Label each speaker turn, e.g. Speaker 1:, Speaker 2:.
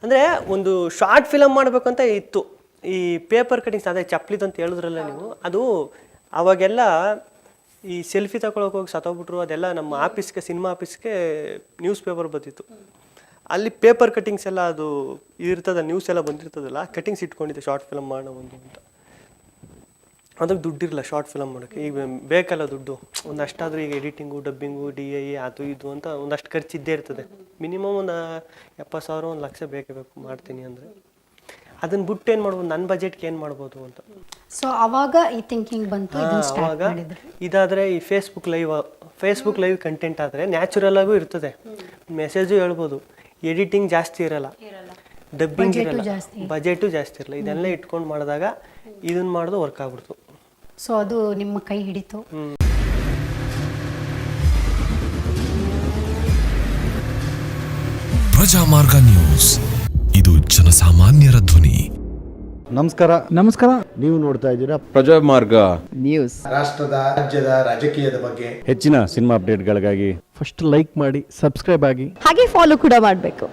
Speaker 1: ಅಂದರೆ ಒಂದು short film ಮಾಡಬೇಕಂತ ಇತ್ತು. ಈ ಪೇಪರ್ ಕಟಿಂಗ್ಸ್ ಅದೇ ಚಪ್ಲಿದು ಅಂತ ಹೇಳಿದ್ರಲ್ಲ ನೀವು, ಅದು ಅವಾಗೆಲ್ಲ ಈ ಸೆಲ್ಫಿ ತಗೊಳಕ್ಕೆ ಹೋಗಿ ಸತ್ತೋಗ್ಬಿಟ್ರು. ಅದೆಲ್ಲ ನಮ್ಮ ಆಫೀಸ್ಗೆ, ಸಿನಿಮಾ ಆಫೀಸ್ಗೆ ನ್ಯೂಸ್ ಪೇಪರ್ ಬಂದಿತ್ತು. ಅಲ್ಲಿ ಪೇಪರ್ ಕಟಿಂಗ್ಸ್ ಎಲ್ಲ ಅದು ಇರ್ತದೆ, ನ್ಯೂಸ್ ಎಲ್ಲ ಬಂದಿರ್ತದಲ್ಲ, ಕಟಿಂಗ್ಸ್ ಇಟ್ಕೊಂಡಿದ್ದೆ ಶಾರ್ಟ್ ಫಿಲಮ್ ಮಾಡೋ ಒಂದು ಅಂತ. ಅದಕ್ಕೆ ದುಡ್ಡಿರಲ್ಲ ಶಾರ್ಟ್ ಫಿಲಮ್ ಮಾಡೋಕ್ಕೆ. ಈಗ ಬೇಕಲ್ಲ ದುಡ್ಡು ಒಂದಷ್ಟಾದರೂ. ಈಗ ಎಡಿಟಿಂಗು, ಡಬ್ಬಿಂಗು, DI ಅದು ಇದು ಅಂತ ಒಂದಷ್ಟು ಖರ್ಚು ಇದ್ದೇ ಇರ್ತದೆ. ಮಿನಿಮಮ್ ಒಂದು 70,000 1 ಲಕ್ಷ ಬೇಕೇ ಬೇಕು ಮಾಡ್ತೀನಿ ಅಂದರೆ. ಅದನ್ನ ಬಿಟ್ಟು ಏನು ಮಾಡ್ಬೋದು, ನನ್ನ ಬಜೆಟ್ಗೆ ಏನು ಮಾಡ್ಬೋದು ಅಂತ.
Speaker 2: ಸೊ ಅವಾಗ ಈ ಥಿಂಕಿಂಗ್ ಬಂತು.
Speaker 1: ಅವಾಗ ಇದಾದರೆ ಈ ಫೇಸ್ಬುಕ್ ಲೈವ್ ಕಂಟೆಂಟ್ ಆದರೆ ನ್ಯಾಚುರಲ್ ಆಗೂ ಇರ್ತದೆ, ಮೆಸೇಜು ಹೇಳ್ಬೋದು, ಎಡಿಟಿಂಗ್ ಜಾಸ್ತಿ ಇರಲ್ಲ, ಡಬ್ಬಿಂಗ್ ಇರಲ್ಲ, ಬಜೆಟು ಜಾಸ್ತಿ ಇರಲ್ಲ. ಇದೆಲ್ಲ ಇಟ್ಕೊಂಡು ಮಾಡಿದಾಗ ಇದನ್ನ ಮಾಡೋದು ವರ್ಕ್ ಆಗ್ಬಿಡ್ತು.
Speaker 2: ಸೊ ಅದು ನಿಮ್ಮ ಕೈ ಹಿಡಿತು.
Speaker 3: ಪ್ರಜಾಮಾರ್ಗ ನ್ಯೂಸ್, ಇದು ಜನಸಾಮಾನ್ಯರ ಧ್ವನಿ.
Speaker 4: ನಮಸ್ಕಾರ.
Speaker 5: ನೀವು ನೋಡ್ತಾ ಇದ್ದೀರಾ
Speaker 4: ಪ್ರಜಾಮಾರ್ಗ
Speaker 5: ನ್ಯೂಸ್. ರಾಷ್ಟ್ರದ, ರಾಜ್ಯದ ರಾಜಕೀಯದ ಬಗ್ಗೆ
Speaker 4: ಹೆಚ್ಚಿನ ಸಿನಿಮಾ ಅಪ್ಡೇಟ್ಗಳಿಗಾಗಿ
Speaker 6: ಫಸ್ಟ್ ಲೈಕ್ ಮಾಡಿ, ಸಬ್ಸ್ಕ್ರೈಬ್ ಆಗಿ,
Speaker 7: ಹಾಗೆ ಫಾಲೋ ಕೂಡ ಮಾಡಬೇಕು.